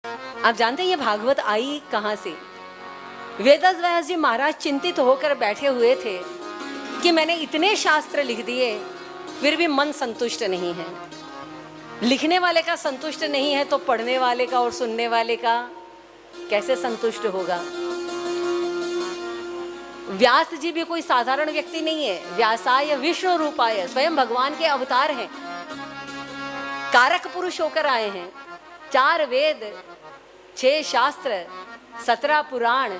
आप जानते हैं ये भागवत आई कहाँ से? वेदव्यास व्यास जी महाराज चिंतित होकर बैठे हुए थे कि मैंने इतने शास्त्र लिख दिए फिर भी मन संतुष्ट नहीं है। लिखने वाले का संतुष्ट नहीं है तो पढ़ने वाले का और सुनने वाले का कैसे संतुष्ट होगा? व्यास जी भी कोई साधारण व्यक्ति नहीं है। व्यासाय विष्णु रूपाय, स्वयं भगवान के अवतार हैं, कारक पुरुष होकर आए हैं। 4 वेद, 6 शास्त्र, 17 पुराण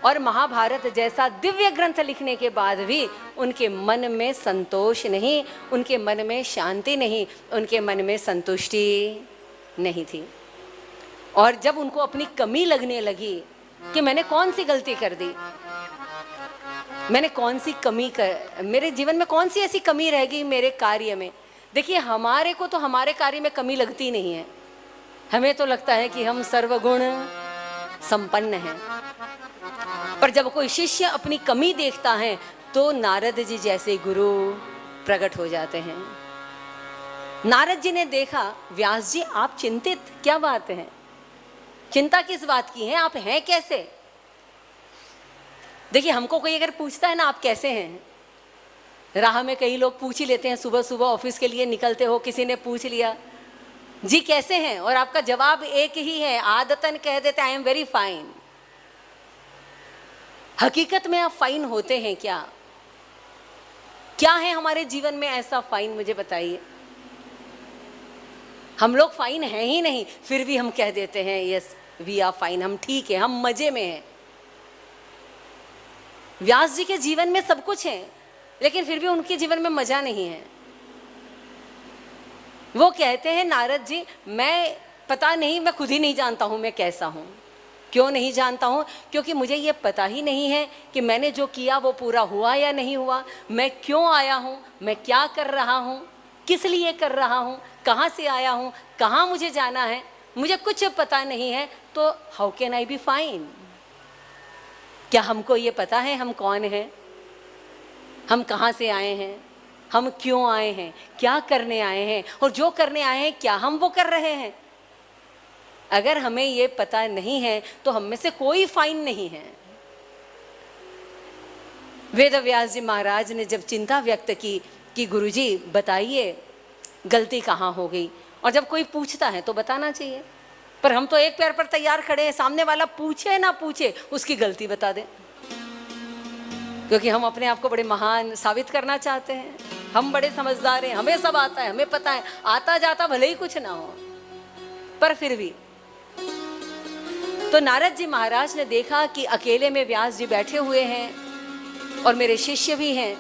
और महाभारत जैसा दिव्य ग्रंथ लिखने के बाद भी उनके मन में संतोष नहीं, उनके मन में शांति नहीं, उनके मन में संतुष्टि नहीं थी। और जब उनको अपनी कमी लगने लगी कि मैंने कौन सी गलती कर दी, मैंने कौन सी कमी कर, मेरे जीवन में कौन सी ऐसी कमी रह गई मेरे कार्य में। देखिए, हमारे को तो हमारे कार्य में कमी लगती नहीं है, हमें तो लगता है कि हम सर्वगुण संपन्न हैं। पर जब कोई शिष्य अपनी कमी देखता है तो नारद जी जैसे गुरु प्रकट हो जाते हैं। नारद जी ने देखा, व्यास जी आप चिंतित, क्या बात है, चिंता किस बात की है, आप हैं कैसे? देखिए, हमको कोई अगर पूछता है ना आप कैसे हैं, राह में कई लोग पूछ ही लेते हैं, सुबह सुबह ऑफिस के लिए निकलते हो, किसी ने पूछ लिया जी कैसे हैं, और आपका जवाब एक ही है, आदतन कह देते आई एम वेरी फाइन। हकीकत में आप फाइन होते हैं क्या? क्या है हमारे जीवन में ऐसा फाइन, मुझे बताइए। हम लोग फाइन हैं ही नहीं, फिर भी हम कह देते हैं यस वी आर फाइन, हम ठीक है, हम मजे में हैं। व्यास जी के जीवन में सब कुछ है, लेकिन फिर भी उनके जीवन में मजा नहीं है। वो कहते हैं नारद जी, मैं पता नहीं, मैं खुद ही नहीं जानता हूं मैं कैसा हूं। क्यों नहीं जानता हूं? क्योंकि मुझे ये पता ही नहीं है कि मैंने जो किया वो पूरा हुआ या नहीं हुआ, मैं क्यों आया हूं, मैं क्या कर रहा हूं, किस लिए कर रहा हूं, कहां से आया हूं, कहां मुझे जाना है, मुझे कुछ पता नहीं है। तो how can I be fine? क्या हमको ये पता है हम कौन हैं, हम कहां से आए हैं, हम क्यों आए हैं, क्या करने आए हैं, और जो करने आए हैं क्या हम वो कर रहे हैं? अगर हमें ये पता नहीं है तो हम में से कोई फाइन नहीं है। वेदव्यास जी महाराज ने जब चिंता व्यक्त की कि गुरुजी बताइए गलती कहाँ हो गई, और जब कोई पूछता है तो बताना चाहिए, पर हम तो एक पैर पर तैयार खड़े हैं, सामने वाला पूछे ना पूछे उसकी गलती बता दें, क्योंकि हम अपने आप को बड़े महान साबित करना चाहते हैं, हम बड़े समझदार हैं, हमें सब आता है, हमें पता है, आता जाता भले ही कुछ ना हो। पर फिर भी तो नारद जी महाराज ने देखा कि अकेले में व्यास जी बैठे हुए हैं और मेरे शिष्य भी हैं,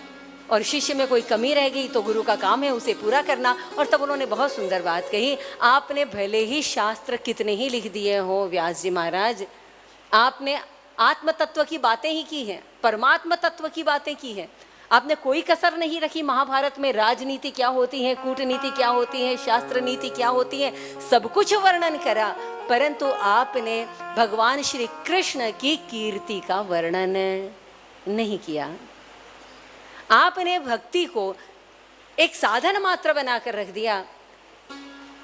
और शिष्य में कोई कमी रह गई तो गुरु का काम है उसे पूरा करना। और तब उन्होंने बहुत सुंदर बात कही, आपने भले ही शास्त्र कितने ही लिख दिए हो व्यास जी महाराज, आपने आत्म तत्व की बातें ही की हैं, परमात्मा तत्व की बातें की हैं, आपने कोई कसर नहीं रखी। महाभारत में राजनीति क्या होती है, कूटनीति क्या होती है, शास्त्र नीति क्या होती है, सब कुछ वर्णन करा, परंतु आपने भगवान श्री कृष्ण की कीर्ति का वर्णन नहीं किया। आपने भक्ति को एक साधन मात्र बनाकर रख दिया।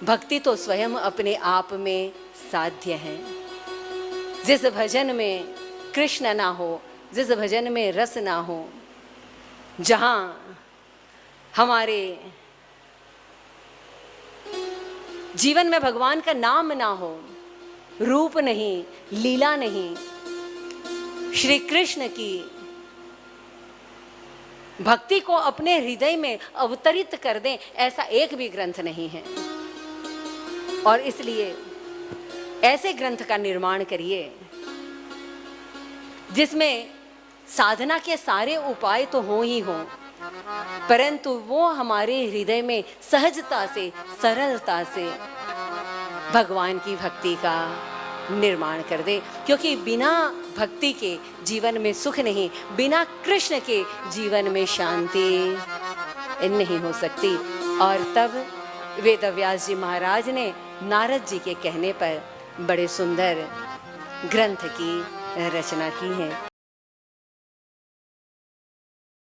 भक्ति तो स्वयं अपने आप में साध्य है। जिस भजन में कृष्ण ना हो, जिस भजन में रस ना हो, जहाँ हमारे जीवन में भगवान का नाम ना हो, रूप नहीं, लीला नहीं, श्री कृष्ण की भक्ति को अपने हृदय में अवतरित कर दें, ऐसा एक भी ग्रंथ नहीं है। और इसलिए ऐसे ग्रंथ का निर्माण करिए जिसमें साधना के सारे उपाय तो हो ही हो, परंतु वो हमारे हृदय में सहजता से, सरलता से भगवान की भक्ति का निर्माण कर दे। क्योंकि बिना भक्ति के जीवन में सुख नहीं, बिना कृष्ण के जीवन में शांति नहीं हो सकती। और तब वेदव्यास जी महाराज ने नारद जी के कहने पर बड़े सुंदर ग्रंथ की रचना की है।